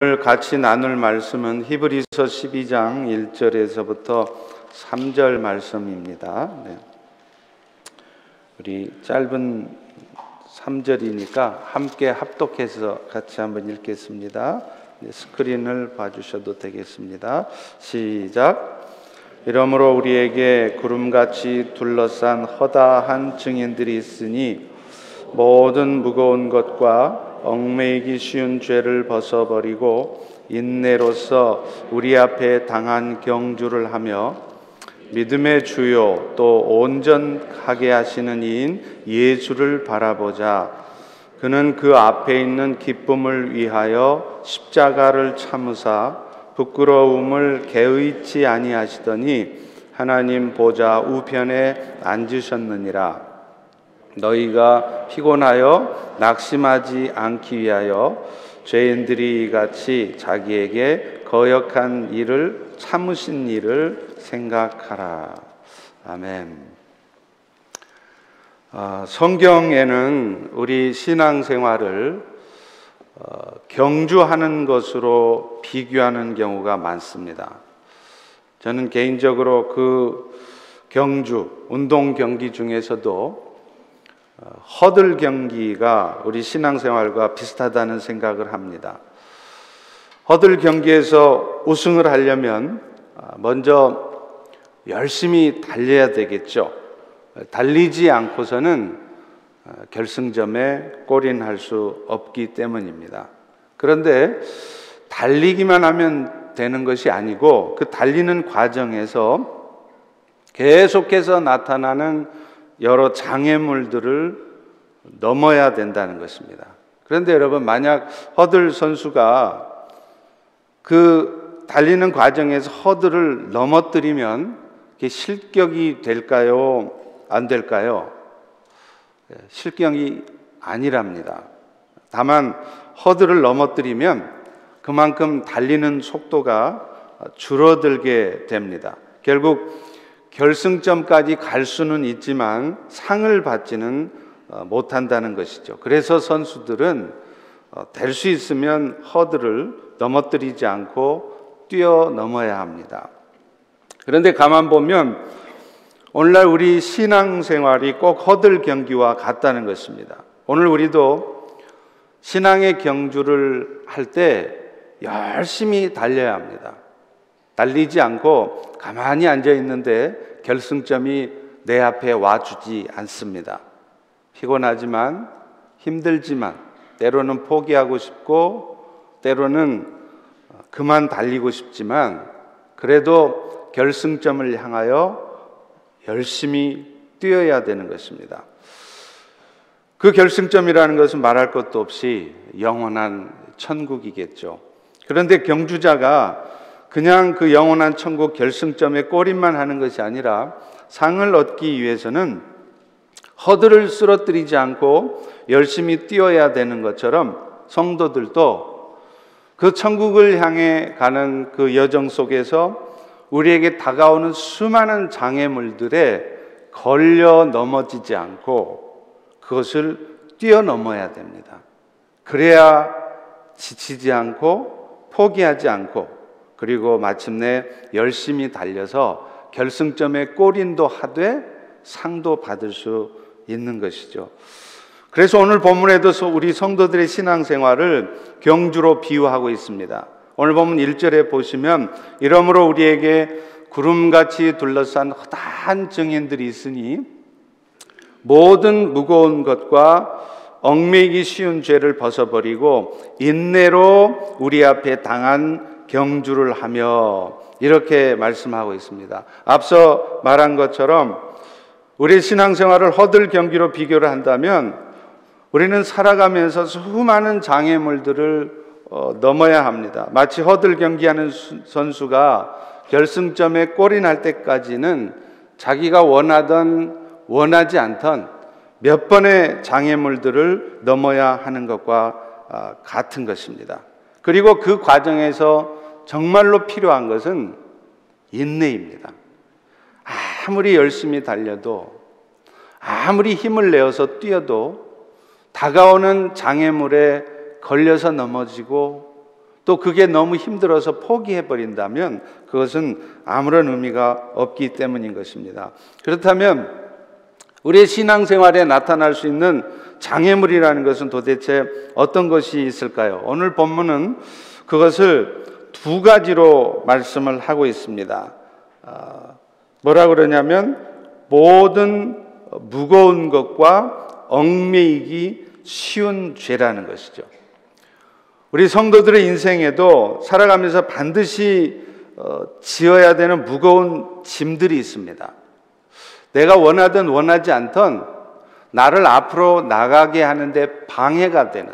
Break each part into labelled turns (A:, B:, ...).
A: 오늘 같이 나눌 말씀은 히브리서 12장 1절에서부터 3절 말씀입니다. 우리 짧은 3절이니까 함께 합독해서 같이 한번 읽겠습니다. 스크린을 봐주셔도 되겠습니다. 시작. 이러므로 우리에게 구름같이 둘러싼 허다한 증인들이 있으니 모든 무거운 것과 얽매이기 쉬운 죄를 벗어버리고 인내로서 우리 앞에 당한 경주를 하며 믿음의 주요 또 온전하게 하시는 이인 예수를 바라보자. 그는 그 앞에 있는 기쁨을 위하여 십자가를 참으사 부끄러움을 개의치 아니하시더니 하나님 보좌 우편에 앉으셨느니라. 너희가 피곤하여 낙심하지 않기 위하여 죄인들이 같이 자기에게 거역한 일을 참으신 일을 생각하라. 아멘. 성경에는 우리 신앙생활을 경주하는 것으로 비교하는 경우가 많습니다. 저는 개인적으로 그 경주, 운동 경기 중에서도 허들 경기가 우리 신앙생활과 비슷하다는 생각을 합니다. 허들 경기에서 우승을 하려면 먼저 열심히 달려야 되겠죠. 달리지 않고서는 결승점에 골인할 수 없기 때문입니다. 그런데 달리기만 하면 되는 것이 아니고 그 달리는 과정에서 계속해서 나타나는 여러 장애물들을 넘어야 된다는 것입니다. 그런데 여러분, 만약 허들 선수가 그 달리는 과정에서 허들을 넘어뜨리면 그게 실격이 될까요? 안 될까요? 실격이 아니랍니다. 다만 허들을 넘어뜨리면 그만큼 달리는 속도가 줄어들게 됩니다. 결국 결승점까지 갈 수는 있지만 상을 받지는 못한다는 것이죠. 그래서 선수들은 될 수 있으면 허들을 넘어뜨리지 않고 뛰어넘어야 합니다. 그런데 가만 보면 오늘날 우리 신앙생활이 꼭 허들 경기와 같다는 것입니다. 오늘 우리도 신앙의 경주를 할 때 열심히 달려야 합니다. 달리지 않고 가만히 앉아 있는데 결승점이 내 앞에 와주지 않습니다. 피곤하지만, 힘들지만, 때로는 포기하고 싶고 때로는 그만 달리고 싶지만 그래도 결승점을 향하여 열심히 뛰어야 되는 것입니다. 그 결승점이라는 것은 말할 것도 없이 영원한 천국이겠죠. 그런데 경주자가 그냥 그 영원한 천국 결승점에 골인만 하는 것이 아니라 상을 얻기 위해서는 허들을 쓰러뜨리지 않고 열심히 뛰어야 되는 것처럼 성도들도 그 천국을 향해 가는 그 여정 속에서 우리에게 다가오는 수많은 장애물들에 걸려 넘어지지 않고 그것을 뛰어넘어야 됩니다. 그래야 지치지 않고 포기하지 않고 그리고 마침내 열심히 달려서 결승점에 골인도 하되 상도 받을 수 있는 것이죠. 그래서 오늘 본문에도 우리 성도들의 신앙생활을 경주로 비유하고 있습니다. 오늘 본문 1절에 보시면 이러므로 우리에게 구름같이 둘러싼 허다한 증인들이 있으니 모든 무거운 것과 얽매이기 쉬운 죄를 벗어버리고 인내로 우리 앞에 당한 경주를 하며 이렇게 말씀하고 있습니다. 앞서 말한 것처럼 우리 신앙생활을 허들 경기로 비교를 한다면 우리는 살아가면서 수많은 장애물들을 넘어야 합니다. 마치 허들 경기하는 선수가 결승점에 골인할 때까지는 자기가 원하던 원하지 않던 몇 번의 장애물들을 넘어야 하는 것과 같은 것입니다. 그리고 그 과정에서 정말로 필요한 것은 인내입니다. 아무리 열심히 달려도 아무리 힘을 내어서 뛰어도 다가오는 장애물에 걸려서 넘어지고 또 그게 너무 힘들어서 포기해버린다면 그것은 아무런 의미가 없기 때문인 것입니다. 그렇다면 우리의 신앙생활에 나타날 수 있는 장애물이라는 것은 도대체 어떤 것이 있을까요? 오늘 본문은 그것을 두 가지로 말씀을 하고 있습니다. 뭐라 그러냐면 모든 무거운 것과 얽매이기 쉬운 죄라는 것이죠. 우리 성도들의 인생에도 살아가면서 반드시 지어야 되는 무거운 짐들이 있습니다. 내가 원하든 원하지 않든 나를 앞으로 나가게 하는데 방해가 되는,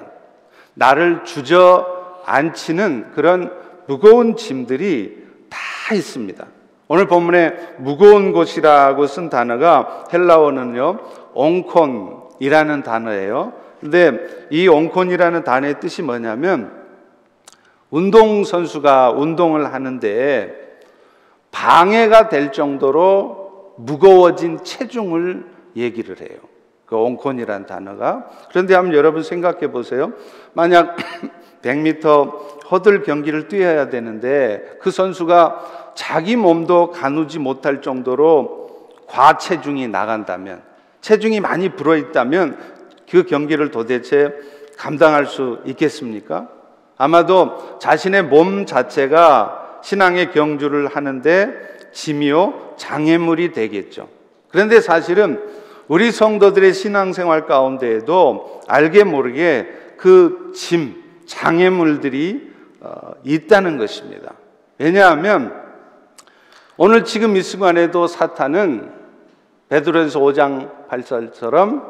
A: 나를 주저앉히는 그런 무거운 짐들이 다 있습니다. 오늘 본문에 무거운 것이라고 쓴 단어가 헬라어는요, 옹콘이라는 단어예요. 근데 이 옹콘이라는 단어의 뜻이 뭐냐면 운동선수가 운동을 하는데 방해가 될 정도로 무거워진 체중을 얘기를 해요. 그 옹콘이라는 단어가. 그런데 한번 여러분 생각해 보세요. 만약 100m 허들 경기를 뛰어야 되는데 그 선수가 자기 몸도 가누지 못할 정도로 과체중이 나간다면, 체중이 많이 불어있다면 그 경기를 도대체 감당할 수 있겠습니까? 아마도 자신의 몸 자체가 신앙의 경주를 하는데 짐이요 장애물이 되겠죠. 그런데 사실은 우리 성도들의 신앙생활 가운데에도 알게 모르게 그 짐, 장애물들이 있다는 것입니다. 왜냐하면 오늘 지금 이 순간에도 사탄은 베드로전서 5장 8절처럼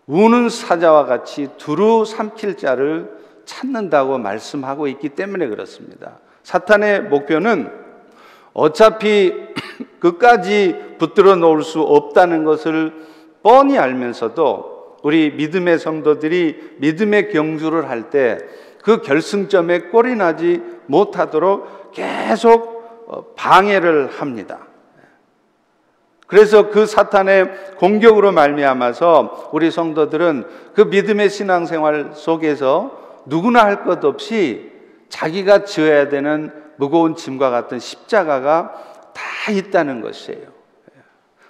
A: 우는 사자와 같이 두루 삼킬 자를 찾는다고 말씀하고 있기 때문에 그렇습니다. 사탄의 목표는 어차피 끝까지 붙들어 놓을 수 없다는 것을 뻔히 알면서도 우리 믿음의 성도들이 믿음의 경주를 할 때 그 결승점에 꼴이 나지 못하도록 계속 방해를 합니다. 그래서 그 사탄의 공격으로 말미암아서 우리 성도들은 그 믿음의 신앙생활 속에서 누구나 할 것 없이 자기가 지어야 되는 무거운 짐과 같은 십자가가 다 있다는 것이에요.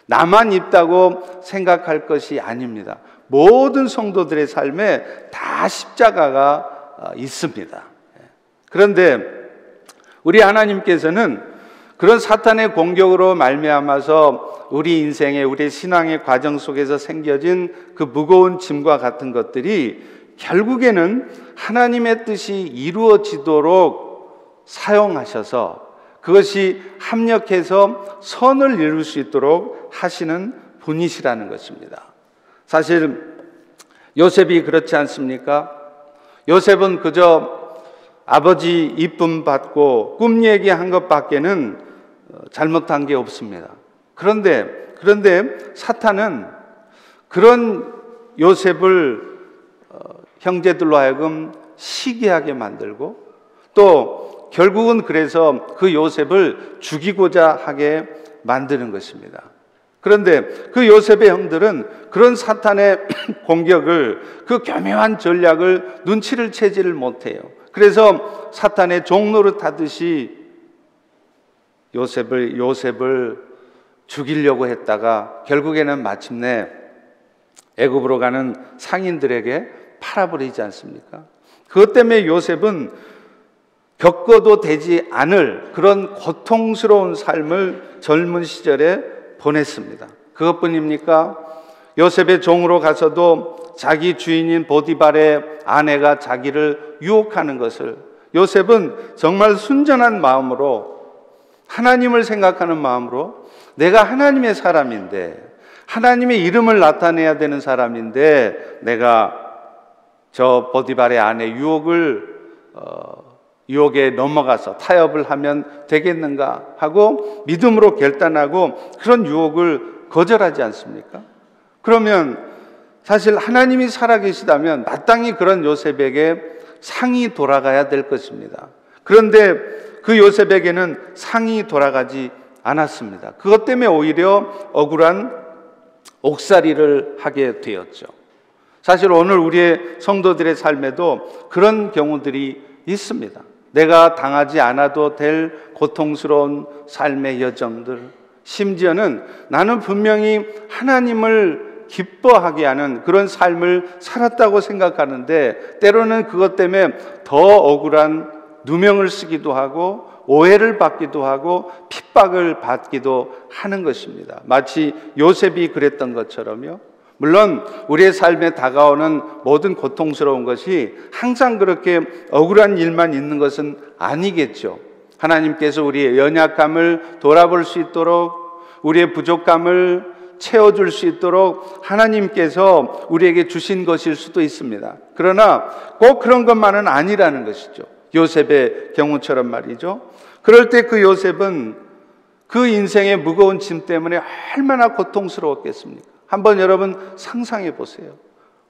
A: 나만 있다고 생각할 것이 아닙니다. 모든 성도들의 삶에 다 십자가가 있습니다. 그런데 우리 하나님께서는 그런 사탄의 공격으로 말미암아서 우리 인생의, 우리 신앙의 과정 속에서 생겨진 그 무거운 짐과 같은 것들이 결국에는 하나님의 뜻이 이루어지도록 사용하셔서 그것이 합력해서 선을 이룰 수 있도록 하시는 분이시라는 것입니다. 사실 요셉이 그렇지 않습니까? 요셉은 그저 아버지 이쁨 받고 꿈 얘기한 것밖에는 잘못한 게 없습니다. 그런데 사탄은 그런 요셉을 형제들로 하여금 시기하게 만들고 또 결국은 그래서 그 요셉을 죽이고자 하게 만드는 것입니다. 그런데 그 요셉의 형들은 그런 사탄의 공격을, 그 교묘한 전략을 눈치를 채지를 못해요. 그래서 사탄의 종노릇 하듯이 요셉을 죽이려고 했다가 결국에는 마침내 애굽으로 가는 상인들에게 팔아버리지 않습니까? 그것 때문에 요셉은 겪어도 되지 않을 그런 고통스러운 삶을 젊은 시절에 보냈습니다. 그것뿐입니까? 요셉의 종으로 가서도 자기 주인인 보디발의 아내가 자기를 유혹하는 것을 요셉은 정말 순전한 마음으로, 하나님을 생각하는 마음으로, 내가 하나님의 사람인데, 하나님의 이름을 나타내야 되는 사람인데 내가 저 보디발의 아내 유혹에 넘어가서 타협을 하면 되겠는가 하고 믿음으로 결단하고 그런 유혹을 거절하지 않습니까? 그러면 사실 하나님이 살아계시다면 마땅히 그런 요셉에게 상이 돌아가야 될 것입니다. 그런데 그 요셉에게는 상이 돌아가지 않았습니다. 그것 때문에 오히려 억울한 옥살이를 하게 되었죠. 사실 오늘 우리의 성도들의 삶에도 그런 경우들이 있습니다. 내가 당하지 않아도 될 고통스러운 삶의 여정들, 심지어는 나는 분명히 하나님을 기뻐하게 하는 그런 삶을 살았다고 생각하는데 때로는 그것 때문에 더 억울한 누명을 쓰기도 하고 오해를 받기도 하고 핍박을 받기도 하는 것입니다. 마치 요셉이 그랬던 것처럼요. 물론 우리의 삶에 다가오는 모든 고통스러운 것이 항상 그렇게 억울한 일만 있는 것은 아니겠죠. 하나님께서 우리의 연약함을 돌아볼 수 있도록, 우리의 부족함을 채워줄 수 있도록 하나님께서 우리에게 주신 것일 수도 있습니다. 그러나 꼭 그런 것만은 아니라는 것이죠. 요셉의 경우처럼 말이죠. 그럴 때 그 요셉은 그 인생의 무거운 짐 때문에 얼마나 고통스러웠겠습니까? 한번 여러분 상상해 보세요.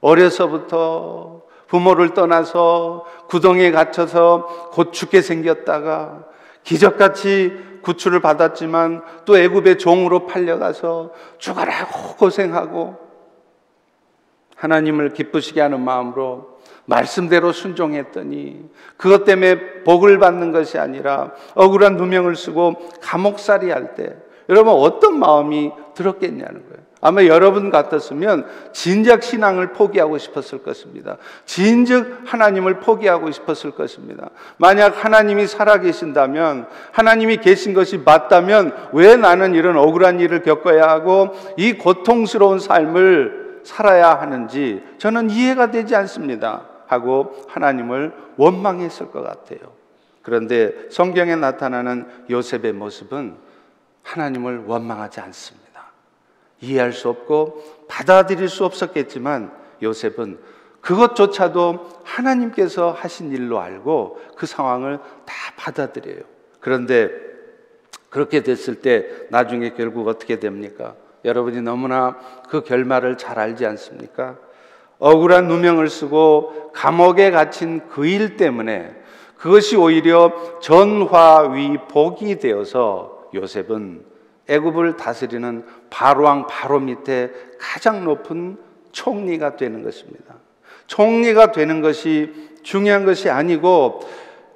A: 어려서부터 부모를 떠나서 구덩이에 갇혀서 곧 죽게 생겼다가 기적같이 구출을 받았지만 또 애굽의 종으로 팔려가서 죽어라고 고생하고 하나님을 기쁘시게 하는 마음으로 말씀대로 순종했더니 그것 때문에 복을 받는 것이 아니라 억울한 누명을 쓰고 감옥살이 할 때 여러분 어떤 마음이 들었겠냐는 거예요. 아마 여러분 같았으면 진작 신앙을 포기하고 싶었을 것입니다. 진즉 하나님을 포기하고 싶었을 것입니다. 만약 하나님이 살아계신다면, 하나님이 계신 것이 맞다면 왜 나는 이런 억울한 일을 겪어야 하고 이 고통스러운 삶을 살아야 하는지 저는 이해가 되지 않습니다 하고 하나님을 원망했을 것 같아요. 그런데 성경에 나타나는 요셉의 모습은 하나님을 원망하지 않습니다. 이해할 수 없고 받아들일 수 없었겠지만 요셉은 그것조차도 하나님께서 하신 일로 알고 그 상황을 다 받아들여요. 그런데 그렇게 됐을 때 나중에 결국 어떻게 됩니까? 여러분이 너무나 그 결말을 잘 알지 않습니까? 억울한 누명을 쓰고 감옥에 갇힌 그 일 때문에 그것이 오히려 전화위복이 되어서 요셉은 애굽을 다스리는 바로왕 바로 밑에 가장 높은 총리가 되는 것입니다. 총리가 되는 것이 중요한 것이 아니고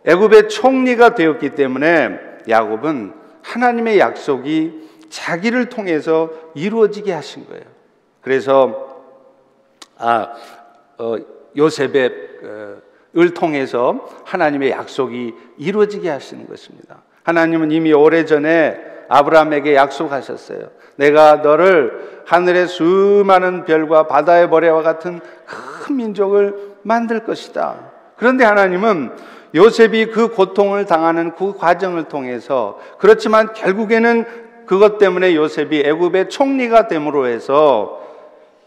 A: 애굽의 총리가 되었기 때문에 야곱은 하나님의 약속이 자기를 통해서 이루어지게 하신 거예요. 그래서 요셉의 을 통해서 하나님의 약속이 이루어지게 하시는 것입니다. 하나님은 이미 오래전에 아브라함에게 약속하셨어요. 내가 너를 하늘의 수많은 별과 바다의 모래와 같은 큰 민족을 만들 것이다. 그런데 하나님은 요셉이 그 고통을 당하는 그 과정을 통해서, 그렇지만 결국에는 그것 때문에 요셉이 애굽의 총리가 됨으로 해서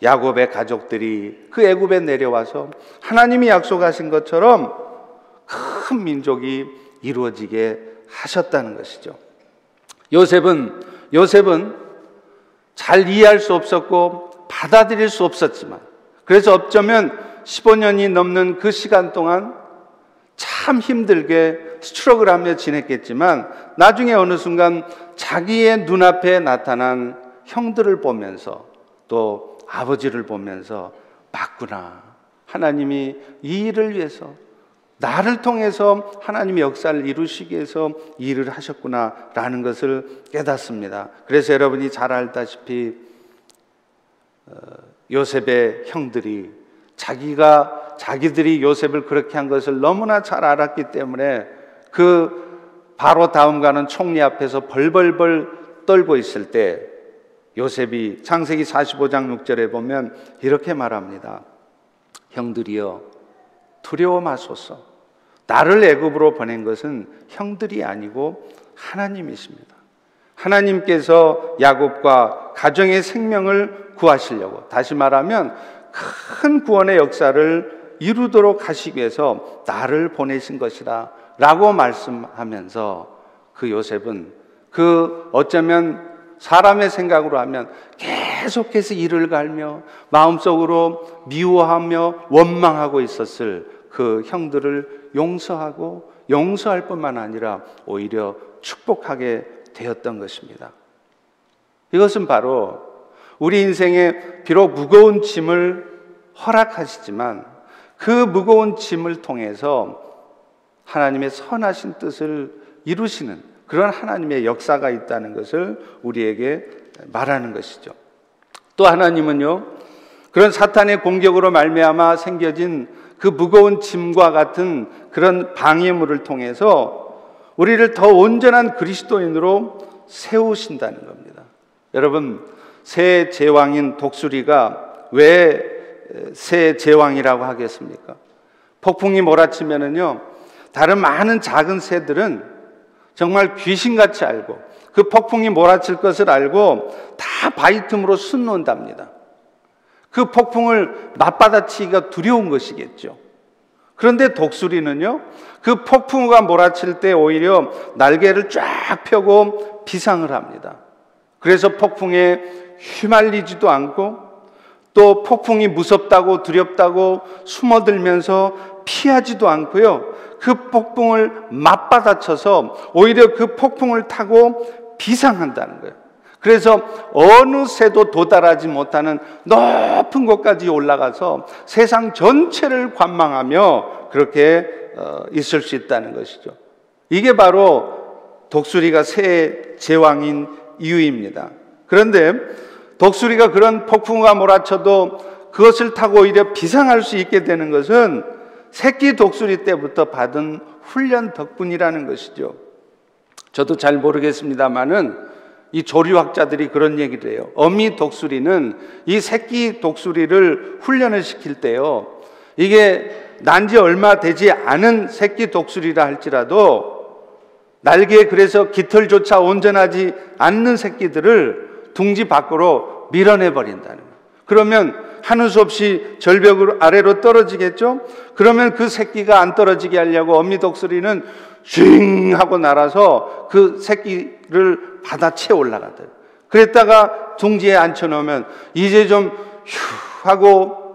A: 야곱의 가족들이 그 애굽에 내려와서 하나님이 약속하신 것처럼 큰 민족이 이루어지게 하셨다는 것이죠. 요셉은 잘 이해할 수 없었고 받아들일 수 없었지만, 그래서 어쩌면 15년이 넘는 그 시간 동안 참 힘들게 스트러글하며 지냈겠지만 나중에 어느 순간 자기의 눈앞에 나타난 형들을 보면서 또 아버지를 보면서 맞구나, 하나님이 이 일을 위해서 나를 통해서 하나님의 역사를 이루시기 위해서 이 일을 하셨구나라는 것을 깨닫습니다. 그래서 여러분이 잘 알다시피 요셉의 형들이 자기들이 요셉을 그렇게 한 것을 너무나 잘 알았기 때문에 그 바로 다음 가는 총리 앞에서 벌벌벌 떨고 있을 때 요셉이 창세기 45장 6절에 보면 이렇게 말합니다. 형들이여 두려워 마소서. 나를 애굽으로 보낸 것은 형들이 아니고 하나님이십니다. 하나님께서 야곱과 가정의 생명을 구하시려고, 다시 말하면 큰 구원의 역사를 이루도록 하시기 위해서 나를 보내신 것이다 라고 말씀하면서 그 요셉은 어쩌면 사람의 생각으로 하면 계속해서 이를 갈며 마음속으로 미워하며 원망하고 있었을 그 형들을 용서할 뿐만 아니라 오히려 축복하게 되었던 것입니다. 이것은 바로 우리 인생에 비록 무거운 짐을 허락하시지만 그 무거운 짐을 통해서 하나님의 선하신 뜻을 이루시는 그런 하나님의 역사가 있다는 것을 우리에게 말하는 것이죠. 또 하나님은요, 그런 사탄의 공격으로 말미암아 생겨진 그 무거운 짐과 같은 그런 방해물을 통해서 우리를 더 온전한 그리스도인으로 세우신다는 겁니다. 여러분, 새 제왕인 독수리가 왜 새 제왕이라고 하겠습니까? 폭풍이 몰아치면은요, 다른 많은 작은 새들은 정말 귀신같이 알고 그 폭풍이 몰아칠 것을 알고 다 바위 틈으로 숨는답니다. 그 폭풍을 맞받아치기가 두려운 것이겠죠. 그런데 독수리는요, 그 폭풍우가 몰아칠 때 오히려 날개를 쫙 펴고 비상을 합니다. 그래서 폭풍에 휘말리지도 않고 또 폭풍이 무섭다고 두렵다고 숨어들면서 피하지도 않고요, 그 폭풍을 맞받아쳐서 오히려 그 폭풍을 타고 비상한다는 거예요. 그래서 어느 새도 도달하지 못하는 높은 곳까지 올라가서 세상 전체를 관망하며 그렇게 있을 수 있다는 것이죠. 이게 바로 독수리가 새 제왕인 이유입니다. 그런데 독수리가 그런 폭풍우가 몰아쳐도 그것을 타고 오히려 비상할 수 있게 되는 것은 새끼 독수리 때부터 받은 훈련 덕분이라는 것이죠. 저도 잘 모르겠습니다만은 이 조류학자들이 그런 얘기를 해요. 어미 독수리는 이 새끼 독수리를 훈련을 시킬 때요, 이게 난 지 얼마 되지 않은 새끼 독수리라 할지라도 날개에 그래서 깃털조차 온전하지 않는 새끼들을 둥지 밖으로 밀어내버린다는 거예요. 그러면 하는 수 없이 절벽 아래로 떨어지겠죠? 그러면 그 새끼가 안 떨어지게 하려고 어미 독수리는 쉥 하고 날아서 그 새끼를 받아채 올라가더라고요. 그랬다가 둥지에 앉혀놓으면 이제 좀 휴 하고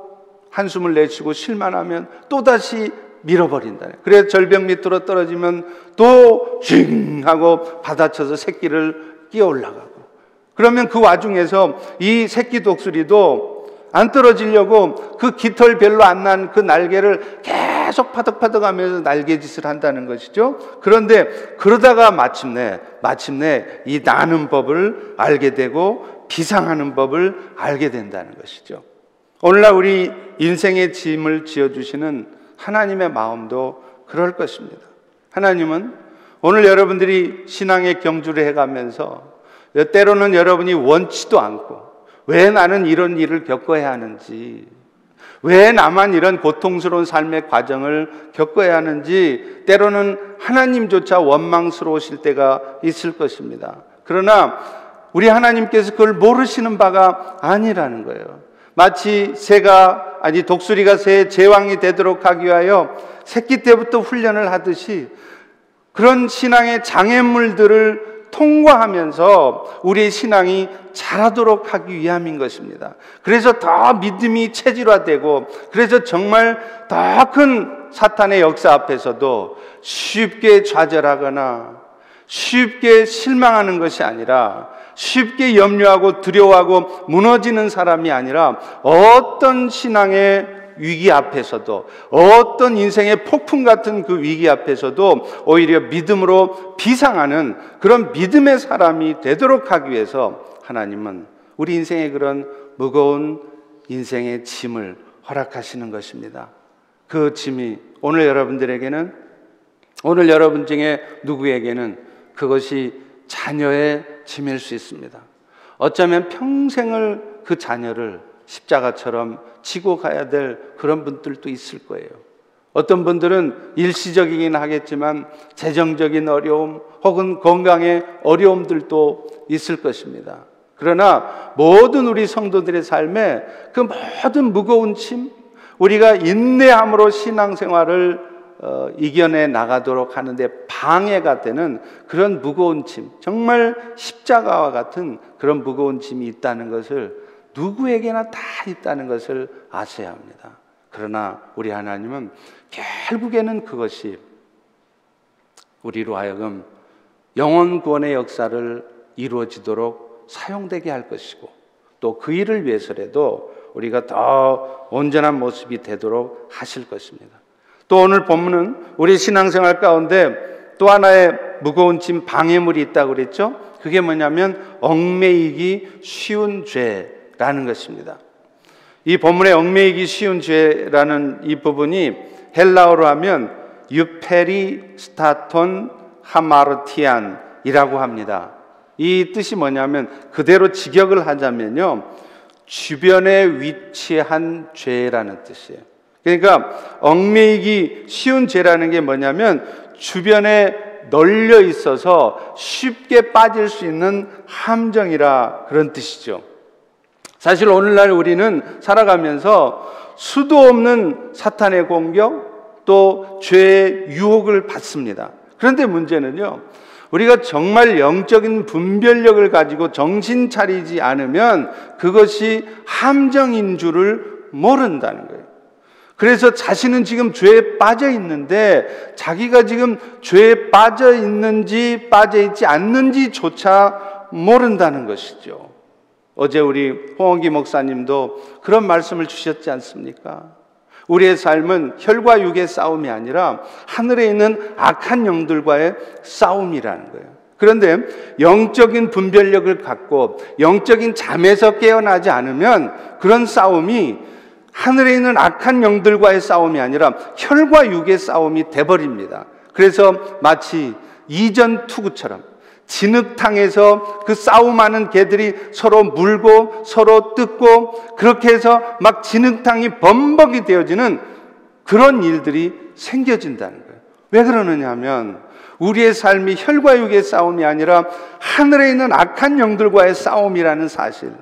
A: 한숨을 내쉬고 쉴만하면 또다시 밀어버린다. 그래서 절벽 밑으로 떨어지면 또 쉥 하고 받아쳐서 새끼를 끼어 올라가고, 그러면 그 와중에서 이 새끼 독수리도 안 떨어지려고 그 깃털 별로 안 난 그 날개를 계속 파덕파덕 하면서 날개짓을 한다는 것이죠. 그런데 그러다가 마침내 이 나는 법을 알게 되고 비상하는 법을 알게 된다는 것이죠. 오늘날 우리 인생의 짐을 지어주시는 하나님의 마음도 그럴 것입니다. 하나님은 오늘 여러분들이 신앙의 경주를 해가면서 때로는 여러분이 원치도 않고 왜 나는 이런 일을 겪어야 하는지, 왜 나만 이런 고통스러운 삶의 과정을 겪어야 하는지 때로는 하나님조차 원망스러우실 때가 있을 것입니다. 그러나 우리 하나님께서 그걸 모르시는 바가 아니라는 거예요. 마치 독수리가 새 제왕이 되도록 하기 위하여 새끼 때부터 훈련을 하듯이 그런 신앙의 장애물들을 통과하면서 우리의 신앙이 자라도록 하기 위함인 것입니다. 그래서 더 믿음이 체질화되고, 그래서 정말 더 큰 사탄의 역사 앞에서도 쉽게 좌절하거나 쉽게 실망하는 것이 아니라, 쉽게 염려하고 두려워하고 무너지는 사람이 아니라, 어떤 신앙의 위기 앞에서도, 어떤 인생의 폭풍 같은 그 위기 앞에서도 오히려 믿음으로 비상하는 그런 믿음의 사람이 되도록 하기 위해서 하나님은 우리 인생의 그런 무거운 인생의 짐을 허락하시는 것입니다. 그 짐이 오늘 여러분들에게는, 오늘 여러분 중에 누구에게는 그것이 자녀의 짐일 수 있습니다. 어쩌면 평생을 그 자녀를 십자가처럼 지고 가야 될 그런 분들도 있을 거예요. 어떤 분들은 일시적이긴 하겠지만 재정적인 어려움 혹은 건강의 어려움들도 있을 것입니다. 그러나 모든 우리 성도들의 삶에 그 모든 무거운 짐, 우리가 인내함으로 신앙생활을 이겨내 나가도록 하는데 방해가 되는 그런 무거운 짐, 정말 십자가와 같은 그런 무거운 짐이 있다는 것을, 누구에게나 다 있다는 것을 아셔야 합니다. 그러나 우리 하나님은 결국에는 그것이 우리로 하여금 영혼 구원의 역사를 이루어지도록 사용되게 할 것이고, 또 그 일을 위해서라도 우리가 더 온전한 모습이 되도록 하실 것입니다. 또 오늘 본문은 우리 신앙생활 가운데 또 하나의 무거운 짐, 방해물이 있다고 그랬죠. 그게 뭐냐면 얽매이기 쉬운 죄라는 것입니다. 이 본문의 얽매이기 쉬운 죄라는 이 부분이 헬라어로 하면 유페리스타톤 하마르티안이라고 합니다. 이 뜻이 뭐냐면 그대로 직역을 하자면요, 주변에 위치한 죄라는 뜻이에요. 그러니까 얽매이기 쉬운 죄라는 게 뭐냐면 주변에 널려 있어서 쉽게 빠질 수 있는 함정이라 그런 뜻이죠. 사실 오늘날 우리는 살아가면서 수도 없는 사탄의 공격, 또 죄의 유혹을 받습니다. 그런데 문제는요, 우리가 정말 영적인 분별력을 가지고 정신 차리지 않으면 그것이 함정인 줄을 모른다는 거예요. 그래서 자신은 지금 죄에 빠져 있는데 자기가 지금 죄에 빠져 있는지 빠져 있지 않는지조차 모른다는 것이죠. 어제 우리 홍원기 목사님도 그런 말씀을 주셨지 않습니까? 우리의 삶은 혈과 육의 싸움이 아니라 하늘에 있는 악한 영들과의 싸움이라는 거예요. 그런데 영적인 분별력을 갖고 영적인 잠에서 깨어나지 않으면 그런 싸움이 하늘에 있는 악한 영들과의 싸움이 아니라 혈과 육의 싸움이 돼버립니다. 그래서 마치 이전 투구처럼 진흙탕에서 그 싸움하는 개들이 서로 물고 서로 뜯고 그렇게 해서 막 진흙탕이 범벅이 되어지는 그런 일들이 생겨진다는 거예요. 왜 그러느냐 하면 우리의 삶이 혈과 육의 싸움이 아니라 하늘에 있는 악한 영들과의 싸움이라는 사실,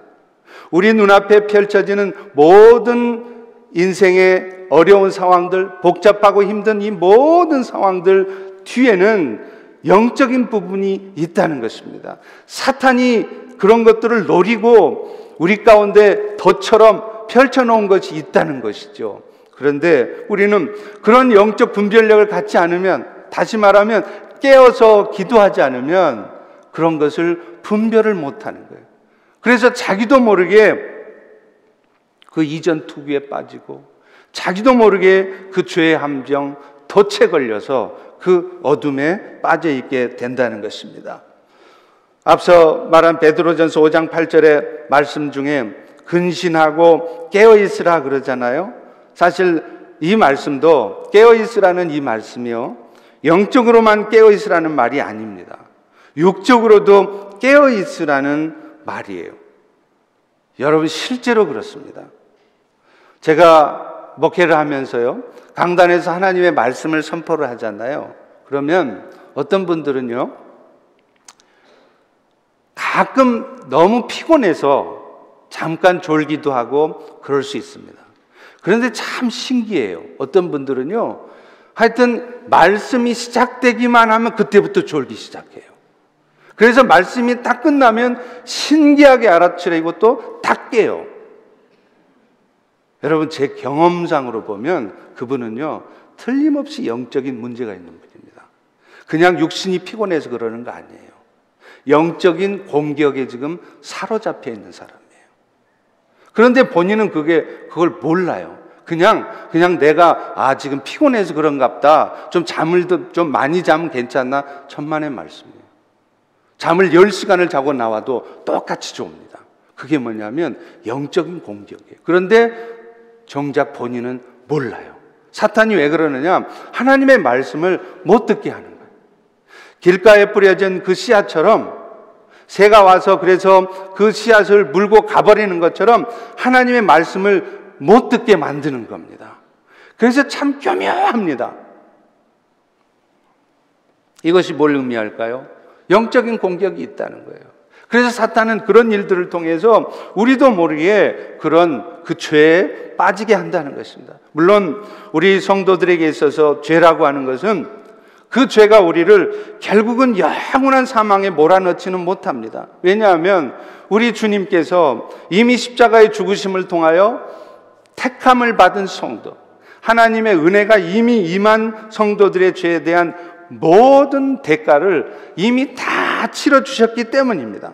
A: 우리 눈앞에 펼쳐지는 모든 인생의 어려운 상황들, 복잡하고 힘든 이 모든 상황들 뒤에는 영적인 부분이 있다는 것입니다. 사탄이 그런 것들을 노리고 우리 가운데 덫처럼 펼쳐놓은 것이 있다는 것이죠. 그런데 우리는 그런 영적 분별력을 갖지 않으면, 다시 말하면 깨어서 기도하지 않으면 그런 것을 분별을 못하는 거예요. 그래서 자기도 모르게 그 이전 투구에 빠지고 자기도 모르게 그 죄의 함정, 덫에 걸려서 그 어둠에 빠져 있게 된다는 것입니다. 앞서 말한 베드로전서 5장 8절의 말씀 중에 근신하고 깨어있으라 그러잖아요. 사실 이 말씀도 깨어있으라는 이 말씀이요, 영적으로만 깨어있으라는 말이 아닙니다. 육적으로도 깨어있으라는 말이에요. 여러분, 실제로 그렇습니다. 제가 목회를 하면서요, 강단에서 하나님의 말씀을 선포를 하잖아요. 그러면 어떤 분들은요, 가끔 너무 피곤해서 잠깐 졸기도 하고 그럴 수 있습니다. 그런데 참 신기해요. 어떤 분들은요, 하여튼 말씀이 시작되기만 하면 그때부터 졸기 시작해요. 그래서 말씀이 딱 끝나면 신기하게 알아차리고 또 딱 깨요. 여러분, 제 경험상으로 보면 그분은요, 틀림없이 영적인 문제가 있는 분입니다. 그냥 육신이 피곤해서 그러는 거 아니에요. 영적인 공격에 지금 사로잡혀 있는 사람이에요. 그런데 본인은 그걸 몰라요. 그냥 내가 지금 피곤해서 그런갑다, 좀 잠을 좀 많이 자면 괜찮나, 천만의 말씀이에요. 잠을 10시간을 자고 나와도 똑같이 좋습니다. 그게 뭐냐면 영적인 공격이에요. 그런데 정작 본인은 몰라요. 사탄이 왜 그러느냐, 하나님의 말씀을 못 듣게 하는 거예요. 길가에 뿌려진 그 씨앗처럼, 새가 와서 그래서 그 씨앗을 물고 가버리는 것처럼 하나님의 말씀을 못 듣게 만드는 겁니다. 그래서 참 교묘합니다. 이것이 뭘 의미할까요? 영적인 공격이 있다는 거예요. 그래서 사탄은 그런 일들을 통해서 우리도 모르게 그런 그 죄에 빠지게 한다는 것입니다. 물론 우리 성도들에게 있어서 죄라고 하는 것은 그 죄가 우리를 결국은 영원한 사망에 몰아넣지는 못합니다. 왜냐하면 우리 주님께서 이미 십자가의 죽으심을 통하여 택함을 받은 성도, 하나님의 은혜가 이미 임한 성도들의 죄에 대한 모든 대가를 이미 다 치러주셨기 때문입니다.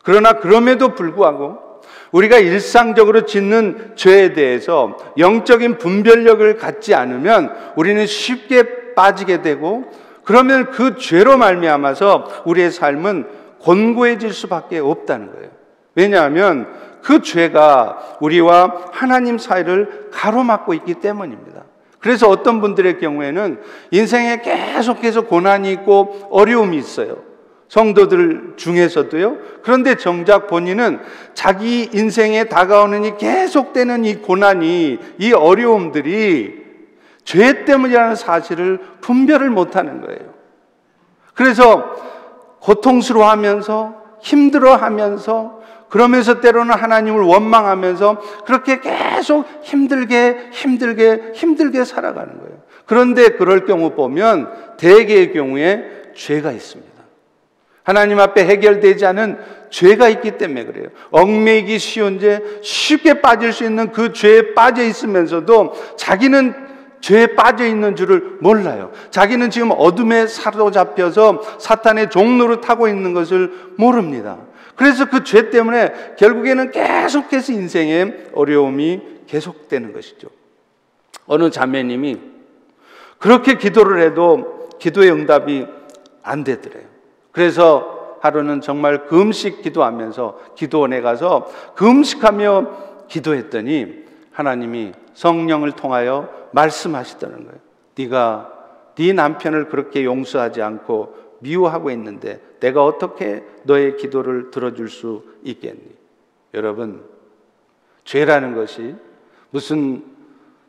A: 그러나 그럼에도 불구하고 우리가 일상적으로 짓는 죄에 대해서 영적인 분별력을 갖지 않으면 우리는 쉽게 빠지게 되고, 그러면 그 죄로 말미암아서 우리의 삶은 곤고해질 수밖에 없다는 거예요. 왜냐하면 그 죄가 우리와 하나님 사이를 가로막고 있기 때문입니다. 그래서 어떤 분들의 경우에는 인생에 계속해서 고난이 있고 어려움이 있어요. 성도들 중에서도요. 그런데 정작 본인은 자기 인생에 다가오는 이 계속되는 이 고난이, 이 어려움들이 죄 때문이라는 사실을 분별을 못하는 거예요. 그래서 고통스러워하면서 힘들어하면서, 그러면서 때로는 하나님을 원망하면서 그렇게 계속 힘들게 살아가는 거예요. 그런데 그럴 경우 보면 대개의 경우에 죄가 있습니다. 하나님 앞에 해결되지 않은 죄가 있기 때문에 그래요. 얽매이기 쉬운 죄, 쉽게 빠질 수 있는 그 죄에 빠져 있으면서도 자기는 죄에 빠져 있는 줄을 몰라요. 자기는 지금 어둠에 사로잡혀서 사탄의 종로를 타고 있는 것을 모릅니다. 그래서 그 죄 때문에 결국에는 계속해서 인생의 어려움이 계속되는 것이죠. 어느 자매님이 그렇게 기도를 해도 기도의 응답이 안 되더래요. 그래서 하루는 정말 금식 기도하면서 기도원에 가서 금식하며 기도했더니 하나님이 성령을 통하여 말씀하시다는 거예요. 네가 네 남편을 그렇게 용서하지 않고 미워하고 있는데 내가 어떻게 너의 기도를 들어줄 수 있겠니? 여러분, 죄라는 것이 무슨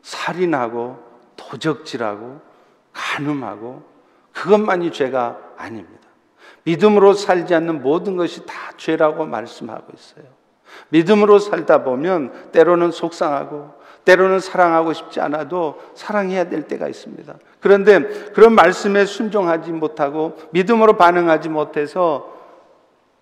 A: 살인하고 도적질하고 간음하고 그것만이 죄가 아닙니다. 믿음으로 살지 않는 모든 것이 다 죄라고 말씀하고 있어요. 믿음으로 살다 보면 때로는 속상하고 때로는 사랑하고 싶지 않아도 사랑해야 될 때가 있습니다. 그런데 그런 말씀에 순종하지 못하고 믿음으로 반응하지 못해서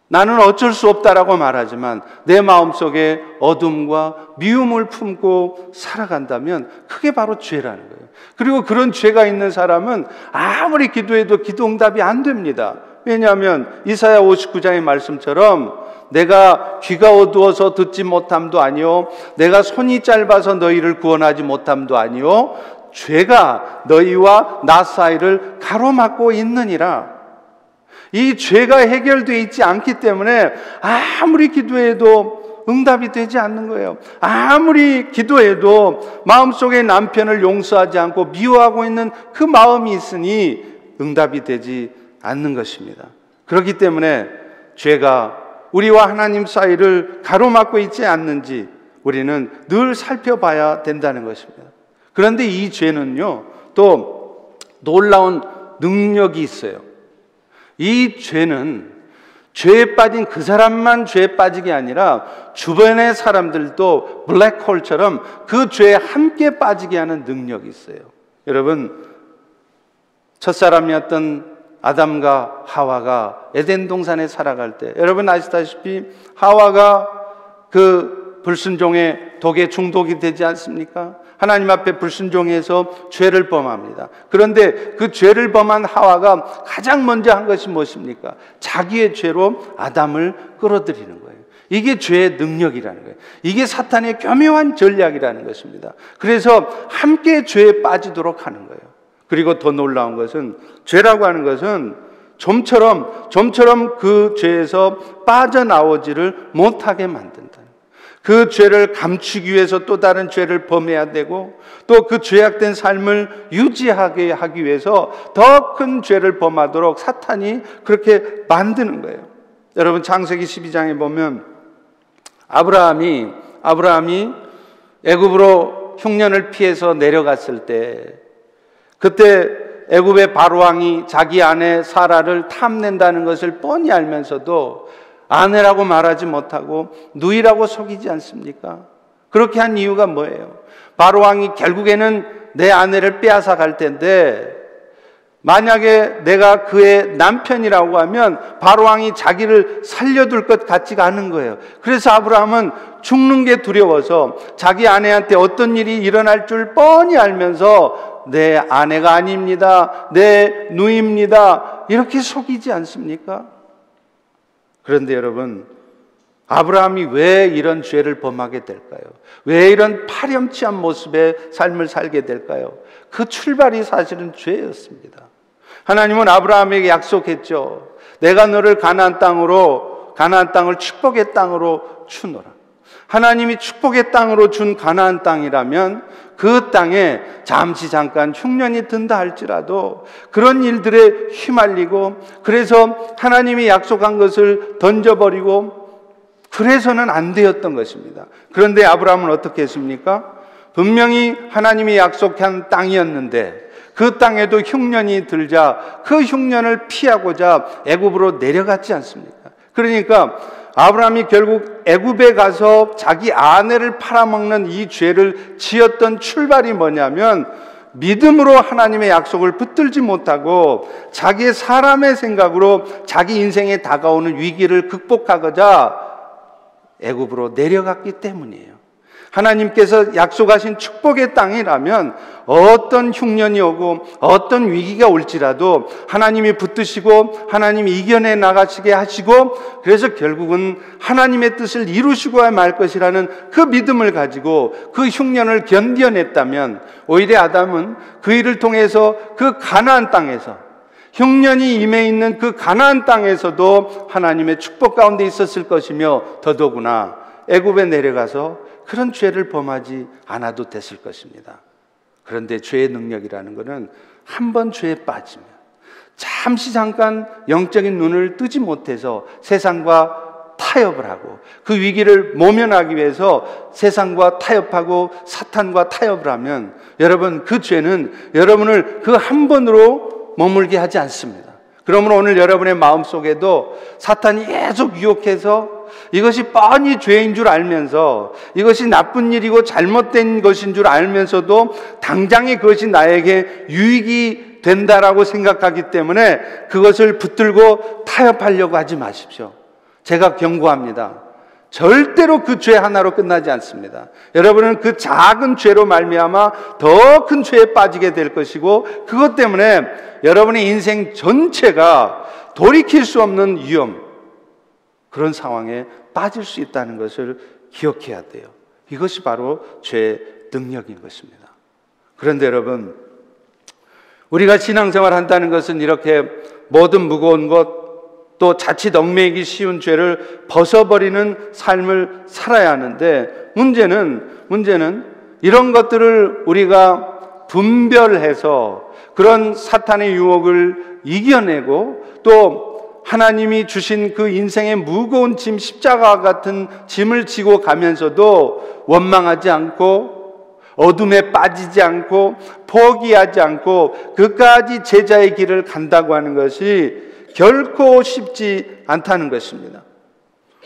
A: 나는 어쩔 수 없다라고 말하지만 내 마음속에 어둠과 미움을 품고 살아간다면 그게 바로 죄라는 거예요. 그리고 그런 죄가 있는 사람은 아무리 기도해도 기도 응답이 안 됩니다. 왜냐하면 이사야 59장의 말씀처럼 내가 귀가 어두워서 듣지 못함도 아니요 내가 손이 짧아서 너희를 구원하지 못함도 아니요 죄가 너희와 나 사이를 가로막고 있느니라. 이 죄가 해결되어 있지 않기 때문에 아무리 기도해도 응답이 되지 않는 거예요. 아무리 기도해도 마음속에 남편을 용서하지 않고 미워하고 있는 그 마음이 있으니 응답이 되지 않는 것입니다. 그렇기 때문에 죄가 우리와 하나님 사이를 가로막고 있지 않는지 우리는 늘 살펴봐야 된다는 것입니다. 그런데 이 죄는요, 또 놀라운 능력이 있어요. 이 죄는 죄에 빠진 그 사람만 죄에 빠지게 아니라 주변의 사람들도 블랙홀처럼 그 죄에 함께 빠지게 하는 능력이 있어요. 여러분, 첫사람이었던 아담과 하와가 에덴 동산에 살아갈 때 여러분 아시다시피 하와가 그 불순종의 독에 중독이 되지 않습니까? 하나님 앞에 불순종해서 죄를 범합니다. 그런데 그 죄를 범한 하와가 가장 먼저 한 것이 무엇입니까? 자기의 죄로 아담을 끌어들이는 거예요. 이게 죄의 능력이라는 거예요. 이게 사탄의 교묘한 전략이라는 것입니다. 그래서 함께 죄에 빠지도록 하는 거예요. 그리고 더 놀라운 것은 죄라고 하는 것은 좀처럼 그 죄에서 빠져나오지를 못하게 만든다. 그 죄를 감추기 위해서 또 다른 죄를 범해야 되고 또 그 죄악된 삶을 유지하게 하기 위해서 더 큰 죄를 범하도록 사탄이 그렇게 만드는 거예요. 여러분 창세기 12장에 보면 아브라함이 애굽으로 흉년을 피해서 내려갔을 때 그때 애굽의 바로왕이 자기 아내 사라를 탐낸다는 것을 뻔히 알면서도 아내라고 말하지 못하고 누이라고 속이지 않습니까? 그렇게 한 이유가 뭐예요? 바로왕이 결국에는 내 아내를 빼앗아 갈 텐데 만약에 내가 그의 남편이라고 하면 바로왕이 자기를 살려둘 것 같지가 않은 거예요. 그래서 아브라함은 죽는 게 두려워서 자기 아내한테 어떤 일이 일어날 줄 뻔히 알면서 내 아내가 아닙니다, 내 누이입니다 이렇게 속이지 않습니까? 그런데 여러분 아브라함이 왜 이런 죄를 범하게 될까요? 왜 이런 파렴치한 모습의 삶을 살게 될까요? 그 출발이 사실은 죄였습니다. 하나님은 아브라함에게 약속했죠. 내가 너를 가나안 땅을 축복의 땅으로 주노라. 하나님이 축복의 땅으로 준 가나안 땅이라면 그 땅에 잠깐 흉년이 든다 할지라도 그런 일들에 휘말리고, 그래서 하나님이 약속한 것을 던져버리고, 그래서는 안 되었던 것입니다. 그런데 아브라함은 어떻게 했습니까? 분명히 하나님이 약속한 땅이었는데 그 땅에도 흉년이 들자 그 흉년을 피하고자 애굽으로 내려갔지 않습니까? 그러니까 아브라함이 결국 애굽에 가서 자기 아내를 팔아먹는 이 죄를 지었던 출발이 뭐냐면, 믿음으로 하나님의 약속을 붙들지 못하고 자기의 사람의 생각으로 자기 인생에 다가오는 위기를 극복하고자 애굽으로 내려갔기 때문이에요. 하나님께서 약속하신 축복의 땅이라면 어떤 흉년이 오고 어떤 위기가 올지라도 하나님이 붙드시고 하나님이 이겨내 나가시게 하시고, 그래서 결국은 하나님의 뜻을 이루시고야 말 것이라는 그 믿음을 가지고 그 흉년을 견뎌냈다면, 오히려 아담은 그 일을 통해서 그 가나안 땅에서, 흉년이 임해 있는 그 가나안 땅에서도 하나님의 축복 가운데 있었을 것이며, 더더구나 애굽에 내려가서 그런 죄를 범하지 않아도 됐을 것입니다. 그런데 죄의 능력이라는 것은 한 번 죄에 빠지면 잠깐 영적인 눈을 뜨지 못해서 세상과 타협을 하고, 그 위기를 모면하기 위해서 세상과 타협하고 사탄과 타협을 하면, 여러분, 그 죄는 여러분을 그 한 번으로 머물게 하지 않습니다. 그러므로 오늘 여러분의 마음속에도 사탄이 계속 유혹해서 이것이 뻔히 죄인 줄 알면서, 이것이 나쁜 일이고 잘못된 것인 줄 알면서도 당장에 그것이 나에게 유익이 된다라고 생각하기 때문에 그것을 붙들고 타협하려고 하지 마십시오. 제가 경고합니다. 절대로 그 죄 하나로 끝나지 않습니다. 여러분은 그 작은 죄로 말미암아 더 큰 죄에 빠지게 될 것이고, 그것 때문에 여러분의 인생 전체가 돌이킬 수 없는 위험, 그런 상황에 빠질 수 있다는 것을 기억해야 돼요. 이것이 바로 죄의 능력인 것입니다. 그런데 여러분, 우리가 신앙생활 한다는 것은 이렇게 모든 무거운 것, 또 자칫 얽매이기 쉬운 죄를 벗어버리는 삶을 살아야 하는데, 문제는 이런 것들을 우리가 분별해서 그런 사탄의 유혹을 이겨내고, 또 하나님이 주신 그 인생의 무거운 짐, 십자가와 같은 짐을 지고 가면서도 원망하지 않고 어둠에 빠지지 않고 포기하지 않고 끝까지 제자의 길을 간다고 하는 것이 결코 쉽지 않다는 것입니다.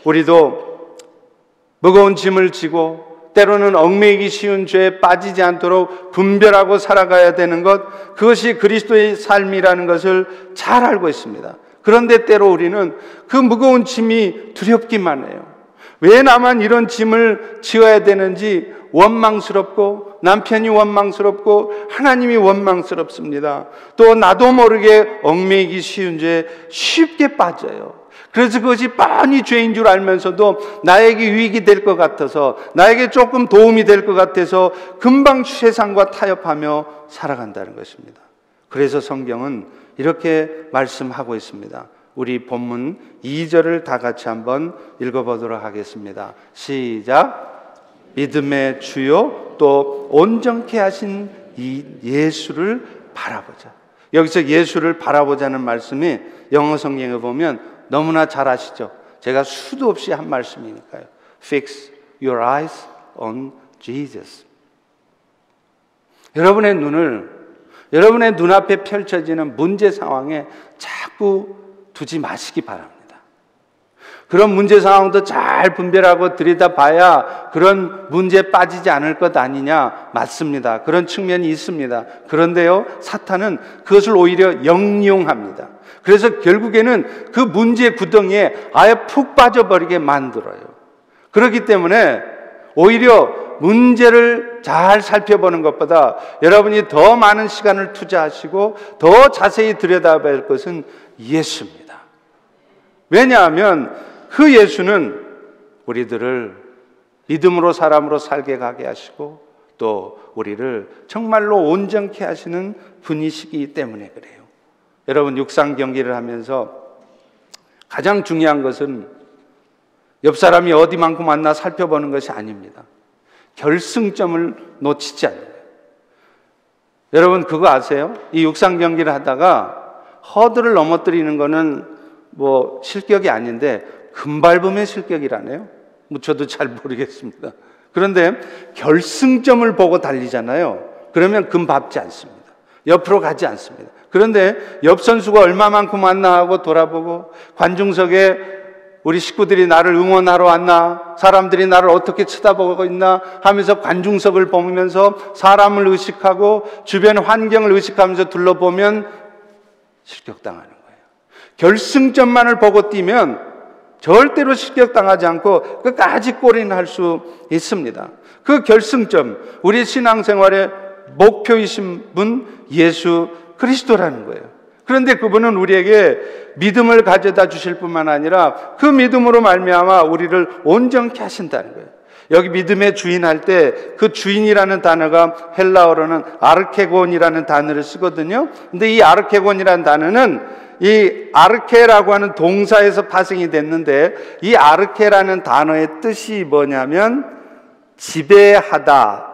A: 우리도 무거운 짐을 지고 때로는 얽매이기 쉬운 죄에 빠지지 않도록 분별하고 살아가야 되는 것, 그것이 그리스도의 삶이라는 것을 잘 알고 있습니다. 그런데 때로 우리는 그 무거운 짐이 두렵기만 해요. 왜 나만 이런 짐을 지어야 되는지 원망스럽고, 남편이 원망스럽고, 하나님이 원망스럽습니다. 또 나도 모르게 얽매이기 쉬운 죄에 쉽게 빠져요. 그래서 그것이 뻔히 죄인 줄 알면서도 나에게 유익이 될 것 같아서, 나에게 조금 도움이 될 것 같아서 금방 세상과 타협하며 살아간다는 것입니다. 그래서 성경은 이렇게 말씀하고 있습니다. 우리 본문 2절을 다 같이 한번 읽어보도록 하겠습니다. 시작. 믿음의 주요 또 온전케 하신 이 예수를 바라보자. 여기서 예수를 바라보자는 말씀이 영어 성경에 보면 너무나 잘 아시죠? 제가 수도 없이 한 말씀이니까요. Fix your eyes on Jesus. 여러분의 눈을 여러분의 눈앞에 펼쳐지는 문제 상황에 자꾸 두지 마시기 바랍니다. 그런 문제 상황도 잘 분별하고 들여다봐야 그런 문제에 빠지지 않을 것 아니냐? 맞습니다. 그런 측면이 있습니다. 그런데요, 사탄은 그것을 오히려 역용합니다. 그래서 결국에는 그 문제 구덩이에 아예 푹 빠져버리게 만들어요. 그렇기 때문에 오히려 문제를 잘 살펴보는 것보다 여러분이 더 많은 시간을 투자하시고 더 자세히 들여다봐야 할 것은 예수입니다. 왜냐하면 그 예수는 우리들을 믿음으로 사람으로 살게 가게 하시고 또 우리를 정말로 온전케 하시는 분이시기 때문에 그래요. 여러분, 육상 경기를 하면서 가장 중요한 것은 옆 사람이 어디만큼 왔나 살펴보는 것이 아닙니다. 결승점을 놓치지 않는 거예요. 여러분, 그거 아세요? 이 육상 경기를 하다가 허들을 넘어뜨리는 거는 뭐 실격이 아닌데 금밟음의 실격이라네요. 뭐 저도 잘 모르겠습니다. 그런데 결승점을 보고 달리잖아요. 그러면 금밟지 않습니다. 옆으로 가지 않습니다. 그런데 옆 선수가 얼마만큼 왔나 하고 돌아보고 관중석에 우리 식구들이 나를 응원하러 왔나, 사람들이 나를 어떻게 쳐다보고 있나 하면서 관중석을 보면서 사람을 의식하고 주변 환경을 의식하면서 둘러보면 실격당하는 거예요. 결승점만을 보고 뛰면 절대로 실격당하지 않고 끝까지 골인할 수 있습니다. 그 결승점, 우리 신앙생활의 목표이신 분 예수 그리스도라는 거예요. 그런데 그분은 우리에게 믿음을 가져다 주실 뿐만 아니라 그 믿음으로 말미암아 우리를 온전케 하신다는 거예요. 여기 믿음의 주인 할 때 그 주인이라는 단어가 헬라어로는 아르케곤이라는 단어를 쓰거든요. 근데 이 아르케곤이라는 단어는 이 아르케라고 하는 동사에서 파생이 됐는데 이 아르케라는 단어의 뜻이 뭐냐면 지배하다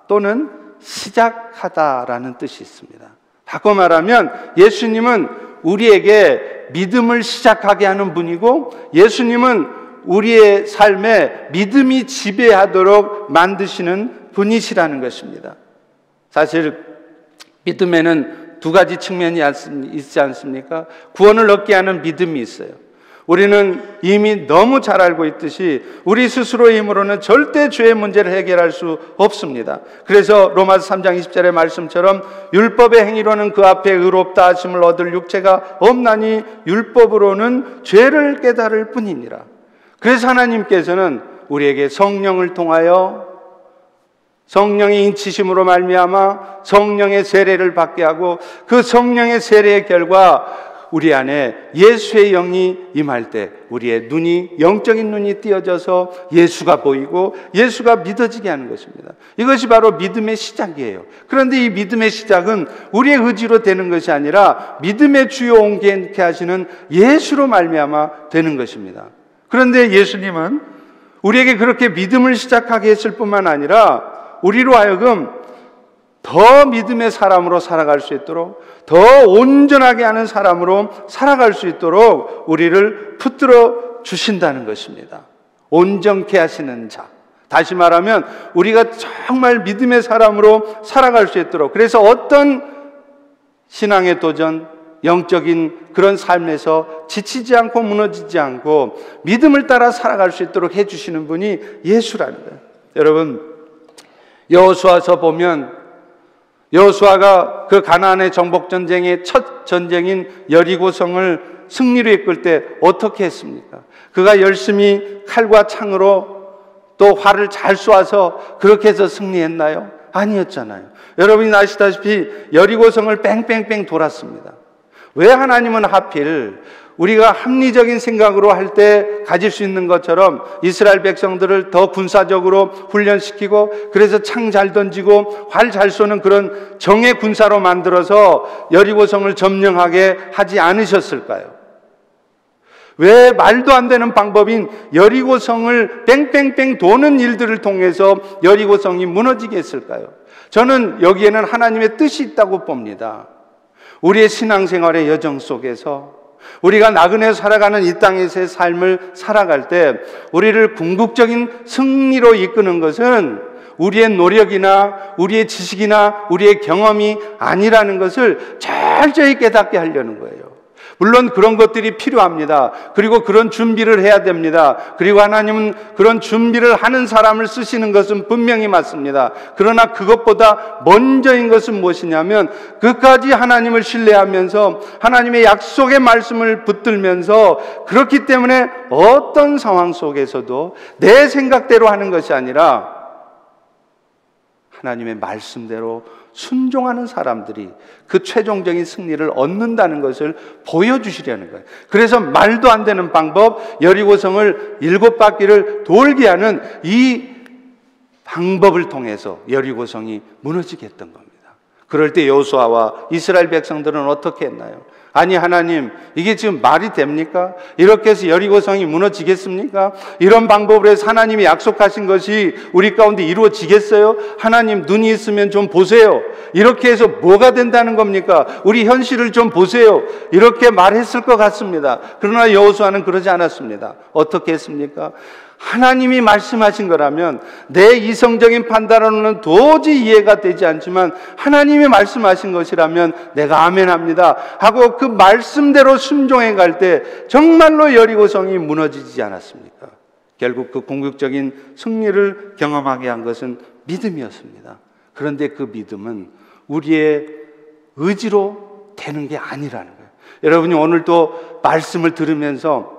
A: 또는 시작하다라는 뜻이 있습니다. 바꿔 말하면 예수님은 우리에게 믿음을 시작하게 하는 분이고 예수님은 우리의 삶에 믿음이 지배하도록 만드시는 분이시라는 것입니다. 사실 믿음에는 두 가지 측면이 있지 않습니까? 구원을 얻게 하는 믿음이 있어요. 우리는 이미 너무 잘 알고 있듯이 우리 스스로의 힘으로는 절대 죄의 문제를 해결할 수 없습니다. 그래서 로마서 3장 20절의 말씀처럼 율법의 행위로는 그 앞에 의롭다 하심을 얻을 육체가 없나니 율법으로는 죄를 깨달을 뿐이니라. 그래서 하나님께서는 우리에게 성령을 통하여 성령의 인치심으로 말미암아 성령의 세례를 받게 하고 그 성령의 세례의 결과 우리 안에 예수의 영이 임할 때 우리의 눈이 영적인 눈이 띄어져서 예수가 보이고 예수가 믿어지게 하는 것입니다. 이것이 바로 믿음의 시작이에요. 그런데 이 믿음의 시작은 우리의 의지로 되는 것이 아니라 믿음의 주요 온전케 하시는 예수로 말미암아 되는 것입니다. 그런데 예수님은 우리에게 그렇게 믿음을 시작하게 했을 뿐만 아니라 우리로 하여금 더 믿음의 사람으로 살아갈 수 있도록 더 온전하게 하는 사람으로 살아갈 수 있도록 우리를 붙들어 주신다는 것입니다. 온전케 하시는 자. 다시 말하면 우리가 정말 믿음의 사람으로 살아갈 수 있도록, 그래서 어떤 신앙의 도전, 영적인 그런 삶에서 지치지 않고 무너지지 않고 믿음을 따라 살아갈 수 있도록 해주시는 분이 예수라는 거예요. 여러분, 여호수아서 보면 여호수아가 그 가나안의 정복전쟁의 첫 전쟁인 여리고성을 승리로 이끌 때 어떻게 했습니까? 그가 열심히 칼과 창으로 또 활을 잘 쏘아서 그렇게 해서 승리했나요? 아니었잖아요. 여러분이 아시다시피 여리고성을 뺑뺑뺑 돌았습니다. 왜 하나님은 하필 우리가 합리적인 생각으로 할 때 가질 수 있는 것처럼 이스라엘 백성들을 더 군사적으로 훈련시키고 그래서 창 잘 던지고 활 잘 쏘는 그런 정예 군사로 만들어서 여리고성을 점령하게 하지 않으셨을까요? 왜 말도 안 되는 방법인 여리고성을 뺑뺑뺑 도는 일들을 통해서 여리고성이 무너지게 했을까요? 저는 여기에는 하나님의 뜻이 있다고 봅니다. 우리의 신앙생활의 여정 속에서 우리가 나그네 살아가는 이 땅에서의 삶을 살아갈 때 우리를 궁극적인 승리로 이끄는 것은 우리의 노력이나 우리의 지식이나 우리의 경험이 아니라는 것을 철저히 깨닫게 하려는 거예요. 물론 그런 것들이 필요합니다. 그리고 그런 준비를 해야 됩니다. 그리고 하나님은 그런 준비를 하는 사람을 쓰시는 것은 분명히 맞습니다. 그러나 그것보다 먼저인 것은 무엇이냐면 끝까지 하나님을 신뢰하면서 하나님의 약속의 말씀을 붙들면서 그렇기 때문에 어떤 상황 속에서도 내 생각대로 하는 것이 아니라 하나님의 말씀대로 순종하는 사람들이 그 최종적인 승리를 얻는다는 것을 보여주시려는 거예요. 그래서 말도 안 되는 방법, 여리고성을 7바퀴를 돌게 하는 이 방법을 통해서 여리고성이 무너지게 했던 겁니다. 그럴 때 여호수아와 이스라엘 백성들은 어떻게 했나요? 아니 하나님, 이게 지금 말이 됩니까? 이렇게 해서 여리고성이 무너지겠습니까? 이런 방법으로 해서 하나님이 약속하신 것이 우리 가운데 이루어지겠어요? 하나님, 눈이 있으면 좀 보세요. 이렇게 해서 뭐가 된다는 겁니까? 우리 현실을 좀 보세요. 이렇게 말했을 것 같습니다. 그러나 여호수아는 그러지 않았습니다. 어떻게 했습니까? 하나님이 말씀하신 거라면 내 이성적인 판단으로는 도저히 이해가 되지 않지만 하나님이 말씀하신 것이라면 내가 아멘합니다 하고 그 말씀대로 순종해 갈 때 정말로 여리고성이 무너지지 않았습니까? 결국 그 궁극적인 승리를 경험하게 한 것은 믿음이었습니다. 그런데 그 믿음은 우리의 의지로 되는 게 아니라는 거예요. 여러분이 오늘도 말씀을 들으면서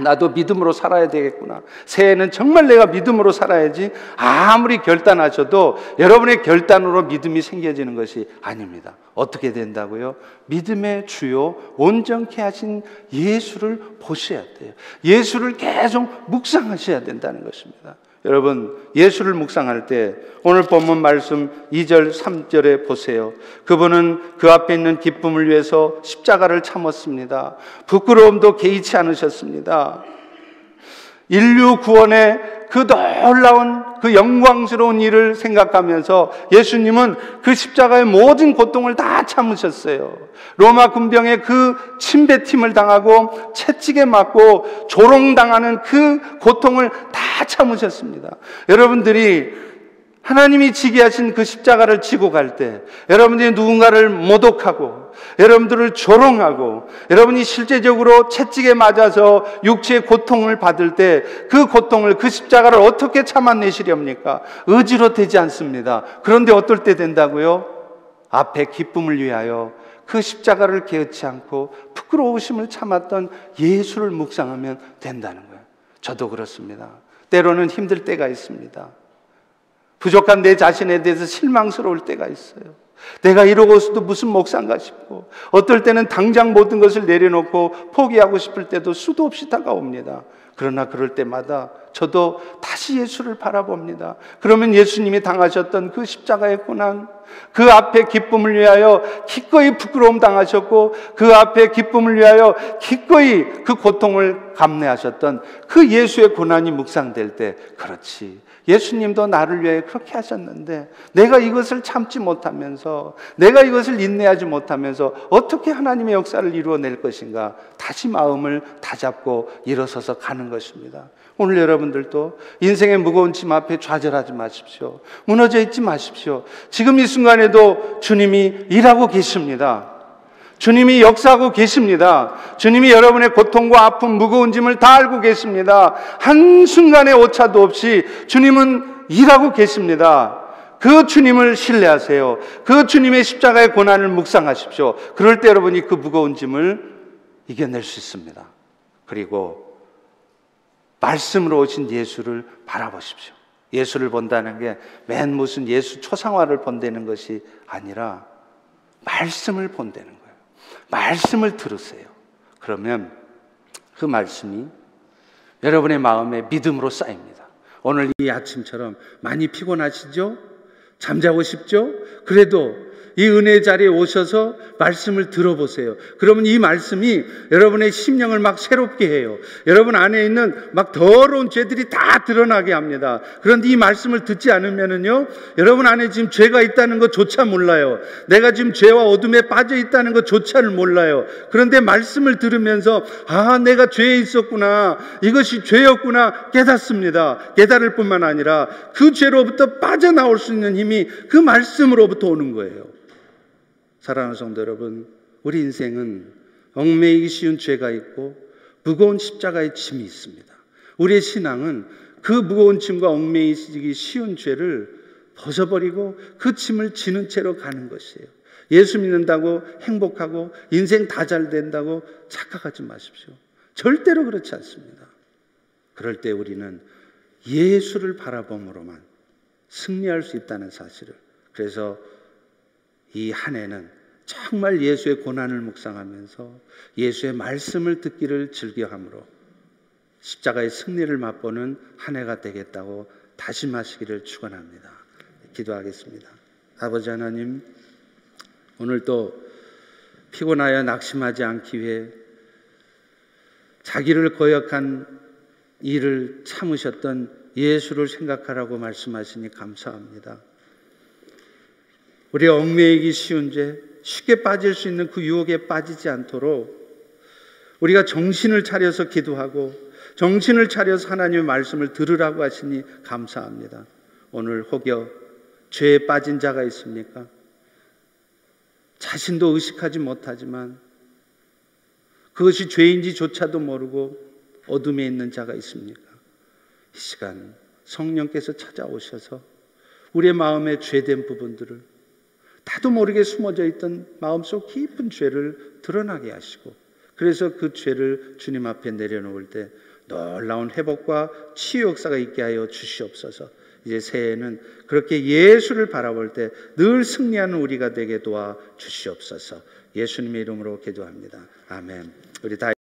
A: 나도 믿음으로 살아야 되겠구나, 새해는 정말 내가 믿음으로 살아야지, 아무리 결단하셔도 여러분의 결단으로 믿음이 생겨지는 것이 아닙니다. 어떻게 된다고요? 믿음의 주요 온전케 하신 예수를 보셔야 돼요. 예수를 계속 묵상하셔야 된다는 것입니다. 여러분, 예수를 묵상할 때 오늘 본문 말씀 2절 3절에 보세요. 그분은 그 앞에 있는 기쁨을 위해서 십자가를 참았습니다. 부끄러움도 개의치 않으셨습니다. 인류 구원의 그 놀라운 그 영광스러운 일을 생각하면서 예수님은 그 십자가의 모든 고통을 다 참으셨어요. 로마 군병의 그 침뱉임을 당하고 채찍에 맞고 조롱당하는 그 고통을 다 참으셨습니다. 여러분들이 하나님이 지게 하신 그 십자가를 지고 갈 때 여러분들이 누군가를 모독하고 여러분들을 조롱하고 여러분이 실제적으로 채찍에 맞아서 육체의 고통을 받을 때 그 고통을, 그 십자가를 어떻게 참아내시렵니까? 의지로 되지 않습니다. 그런데 어떨 때 된다고요? 앞에 기쁨을 위하여 그 십자가를 개의치 않고 부끄러우심을 참았던 예수를 묵상하면 된다는 거예요. 저도 그렇습니다. 때로는 힘들 때가 있습니다. 부족한 내 자신에 대해서 실망스러울 때가 있어요. 내가 이러고서도 무슨 목사인가 싶고, 어떨 때는 당장 모든 것을 내려놓고 포기하고 싶을 때도 수도 없이 다가옵니다. 그러나 그럴 때마다 저도 다시 예수를 바라봅니다. 그러면 예수님이 당하셨던 그 십자가의 고난, 그 앞에 기쁨을 위하여 기꺼이 부끄러움 당하셨고 그 앞에 기쁨을 위하여 기꺼이 그 고통을 감내하셨던 그 예수의 고난이 묵상될 때, 그렇지, 예수님도 나를 위해 그렇게 하셨는데 내가 이것을 참지 못하면서, 내가 이것을 인내하지 못하면서 어떻게 하나님의 역사를 이루어낼 것인가, 다시 마음을 다잡고 일어서서 가는 것입니다. 오늘 여러분들도 인생의 무거운 짐 앞에 좌절하지 마십시오. 무너져 있지 마십시오. 지금 이 순간에도 주님이 일하고 계십니다. 주님이 역사하고 계십니다. 주님이 여러분의 고통과 아픔, 무거운 짐을 다 알고 계십니다. 한순간의 오차도 없이 주님은 일하고 계십니다. 그 주님을 신뢰하세요. 그 주님의 십자가의 고난을 묵상하십시오. 그럴 때 여러분이 그 무거운 짐을 이겨낼 수 있습니다. 그리고 말씀으로 오신 예수를 바라보십시오. 예수를 본다는 게 맨 무슨 예수 초상화를 본다는 것이 아니라 말씀을 본다는 거예요. 말씀을 들으세요. 그러면 그 말씀이 여러분의 마음에 믿음으로 쌓입니다. 오늘 이 아침처럼 많이 피곤하시죠? 잠자고 싶죠? 그래도 이 은혜의 자리에 오셔서 말씀을 들어보세요. 그러면 이 말씀이 여러분의 심령을 막 새롭게 해요. 여러분 안에 있는 막 더러운 죄들이 다 드러나게 합니다. 그런데 이 말씀을 듣지 않으면은요, 여러분 안에 지금 죄가 있다는 것조차 몰라요. 내가 지금 죄와 어둠에 빠져 있다는 것조차를 몰라요. 그런데 말씀을 들으면서 내가 죄에 있었구나, 이것이 죄였구나 깨닫습니다. 깨달을 뿐만 아니라 그 죄로부터 빠져나올 수 있는 힘이 그 말씀으로부터 오는 거예요. 사랑하는 성도 여러분, 우리 인생은 얽매이기 쉬운 죄가 있고 무거운 십자가의 짐이 있습니다. 우리의 신앙은 그 무거운 짐과 얽매이기 쉬운 죄를 벗어버리고 그 짐을 지는 채로 가는 것이에요. 예수 믿는다고 행복하고 인생 다 잘 된다고 착각하지 마십시오. 절대로 그렇지 않습니다. 그럴 때 우리는 예수를 바라봄으로만 승리할 수 있다는 사실을, 그래서 이 한 해는 정말 예수의 고난을 묵상하면서 예수의 말씀을 듣기를 즐겨함으로 십자가의 승리를 맛보는 한 해가 되겠다고 다짐하시기를 축원합니다. 기도하겠습니다. 아버지 하나님, 오늘도 피곤하여 낙심하지 않기 위해 자기를 거역한 일을 참으셨던 예수를 생각하라고 말씀하시니 감사합니다. 우리 얽매이기 쉬운 죄, 쉽게 빠질 수 있는 그 유혹에 빠지지 않도록 우리가 정신을 차려서 기도하고 정신을 차려서 하나님의 말씀을 들으라고 하시니 감사합니다. 오늘 혹여 죄에 빠진 자가 있습니까? 자신도 의식하지 못하지만 그것이 죄인지조차도 모르고 어둠에 있는 자가 있습니까? 이 시간 성령께서 찾아오셔서 우리의 마음에 죄된 부분들을, 나도 모르게 숨어져 있던 마음속 깊은 죄를 드러나게 하시고, 그래서 그 죄를 주님 앞에 내려놓을 때 놀라운 회복과 치유 역사가 있게 하여 주시옵소서. 이제 새해에는 그렇게 예수를 바라볼 때 늘 승리하는 우리가 되게 도와 주시옵소서. 예수님의 이름으로 기도합니다. 아멘. 우리 다